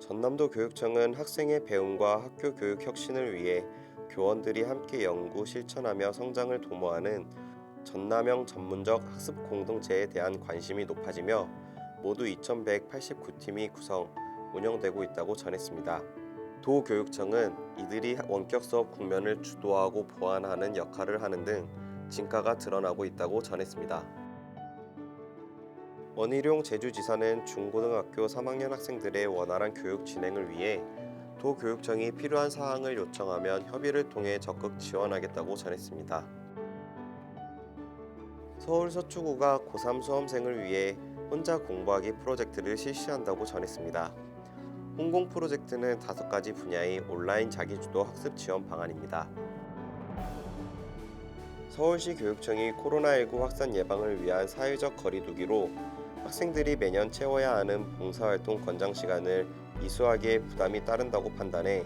전남도 교육청은 학생의 배움과 학교 교육 혁신을 위해 교원들이 함께 연구 실천하며 성장을 도모하는 전남형 전문적 학습 공동체에 대한 관심이 높아지며 모두 2,189팀이 구성, 운영되고 있다고 전했습니다. 도교육청은 이들이 원격 수업 국면을 주도하고 보완하는 역할을 하는 등 진가가 드러나고 있다고 전했습니다. 원희룡 제주지사는 중고등학교 3학년 학생들의 원활한 교육 진행을 위해 도교육청이 필요한 사항을 요청하면 협의를 통해 적극 지원하겠다고 전했습니다. 서울 서초구가 고3 수험생을 위해 혼자 공부하기 프로젝트를 실시한다고 전했습니다. 홍공 프로젝트는 5가지 분야의 온라인 자기주도 학습 지원 방안입니다. 서울시 교육청이 코로나19 확산 예방을 위한 사회적 거리두기로 학생들이 매년 채워야 하는 봉사활동 권장 시간을 이수하기에 부담이 따른다고 판단해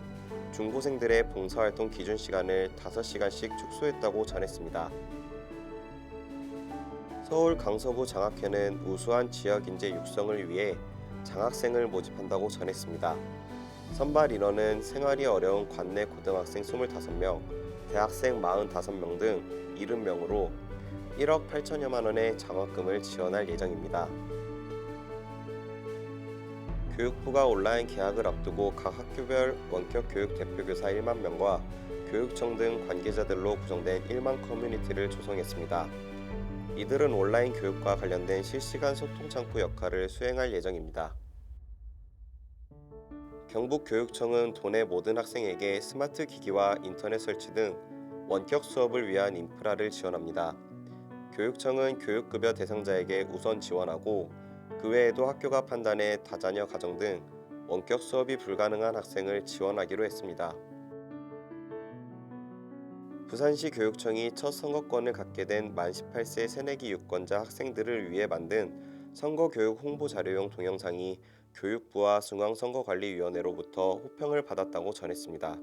중고생들의 봉사활동 기준 시간을 5시간씩 축소했다고 전했습니다. 서울 강서구 장학회는 우수한 지역 인재 육성을 위해 장학생을 모집한다고 전했습니다. 선발 인원은 생활이 어려운 관내 고등학생 25명, 대학생 45명 등 70명으로 1억 8천여만 원의 장학금을 지원할 예정입니다. 교육부가 온라인 개학을 앞두고 각 학교별 원격 교육 대표교사 1만 명과 교육청 등 관계자들로 구성된 1만 커뮤니티를 조성했습니다. 이들은 온라인 교육과 관련된 실시간 소통 창구 역할을 수행할 예정입니다. 경북교육청은 도내 모든 학생에게 스마트 기기와 인터넷 설치 등 원격 수업을 위한 인프라를 지원합니다. 교육청은 교육급여 대상자에게 우선 지원하고 그 외에도 학교가 판단해 다자녀 가정 등 원격 수업이 불가능한 학생을 지원하기로 했습니다. 부산시 교육청이 첫 선거권을 갖게 된 만 18세 새내기 유권자 학생들을 위해 만든 선거교육 홍보 자료용 동영상이 교육부와 중앙선거관리위원회로부터 호평을 받았다고 전했습니다.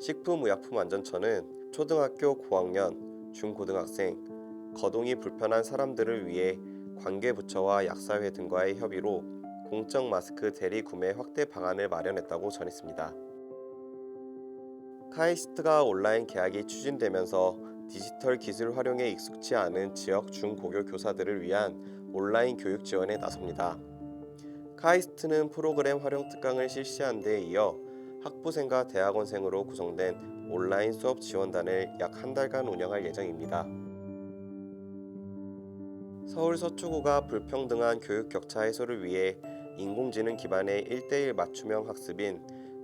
식품의약품안전처는 초등학교 고학년, 중고등학생, 거동이 불편한 사람들을 위해 관계부처와 약사회 등과의 협의로 공적 마스크 대리 구매 확대 방안을 마련했다고 전했습니다. 카이스트가 온라인 개학이 추진되면서 디지털 기술 활용에 익숙치 않은 지역 중고교 교사들을 위한 온라인 교육 지원에 나섭니다. 카이스트는 프로그램 활용 특강을 실시한 데에 이어 학부생과 대학원생으로 구성된 온라인 수업 지원단을 약 한 달간 운영할 예정입니다. 서울 서초구가 불평등한 교육 격차 해소를 위해 인공지능 기반의 1:1 맞춤형 학습인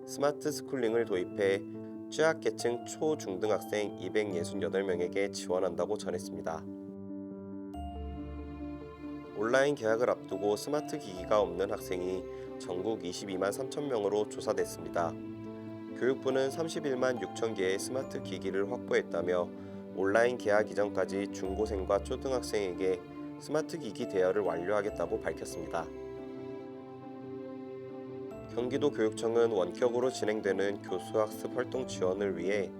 스마트 스쿨링을 도입해 취약계층 초중등학생 268명에게 지원한다고 전했습니다. 온라인 개학을 앞두고 스마트 기기가 없는 학생이 전국 22만 3천 명으로 조사됐습니다. 교육부는 31만 6천 개의 스마트 기기를 확보했다며 온라인 개학 이전까지 중고생과 초등학생에게 스마트 기기 대여를 완료하겠다고 밝혔습니다. 경기도 교육청은 원격으로 진행되는 교수학습 활동 지원을 위해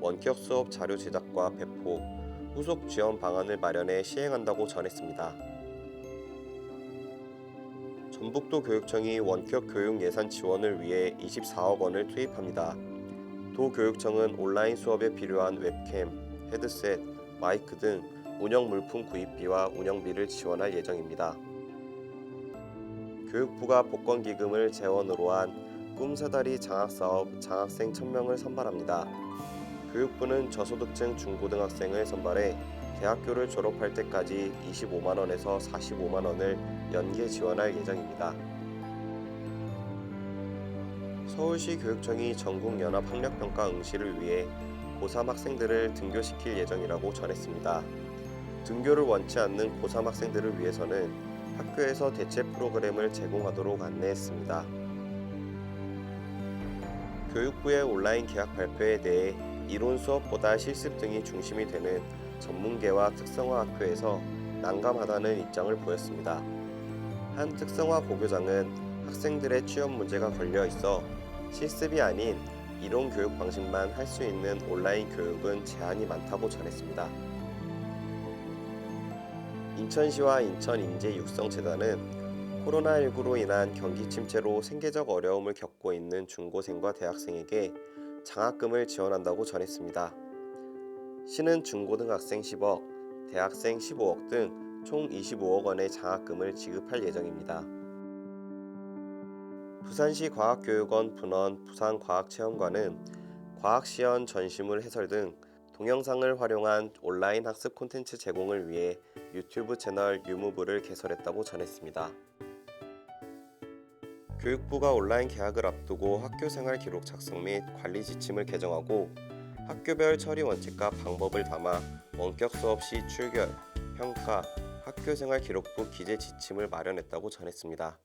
원격 수업 자료 제작과 배포, 후속 지원 방안을 마련해 시행한다고 전했습니다. 전북도 교육청이 원격 교육 예산 지원을 위해 24억 원을 투입합니다. 도교육청은 온라인 수업에 필요한 웹캠, 헤드셋, 마이크 등 운영 물품 구입비와 운영비를 지원할 예정입니다. 교육부가 복권기금을 재원으로 한 꿈사다리 장학사업 장학생 1,000명을 선발합니다. 교육부는 저소득층 중고등학생을 선발해 대학교를 졸업할 때까지 25만 원에서 45만 원을 연계 지원할 예정입니다. 서울시 교육청이 전국연합학력평가 응시를 위해 고3 학생들을 등교시킬 예정이라고 전했습니다. 등교를 원치 않는 고3 학생들을 위해서는 학교에서 대체 프로그램을 제공하도록 안내했습니다. 교육부의 온라인 개학 발표에 대해 이론 수업보다 실습 등이 중심이 되는 전문계와 특성화 학교에서 난감하다는 입장을 보였습니다. 한 특성화 고교장은 학생들의 취업 문제가 걸려 있어 실습이 아닌 이론 교육 방식만 할 수 있는 온라인 교육은 제한이 많다고 전했습니다. 인천시와 인천인재육성재단은 코로나19로 인한 경기 침체로 생계적 어려움을 겪고 있는 중고생과 대학생에게 장학금을 지원한다고 전했습니다. 시는 중고등학생 10억, 대학생 15억 등 총 25억 원의 장학금을 지급할 예정입니다. 부산시 과학교육원 분원 부산과학체험관은 과학시연 전시물 해설 등 동영상을 활용한 온라인 학습 콘텐츠 제공을 위해 유튜브 채널 유무부를 개설했다고 전했습니다. 교육부가 온라인 개학을 앞두고 학교생활 기록 작성 및 관리 지침을 개정하고 학교별 처리 원칙과 방법을 담아 원격 수업 시 출결, 평가, 학교생활 기록부 기재 지침을 마련했다고 전했습니다.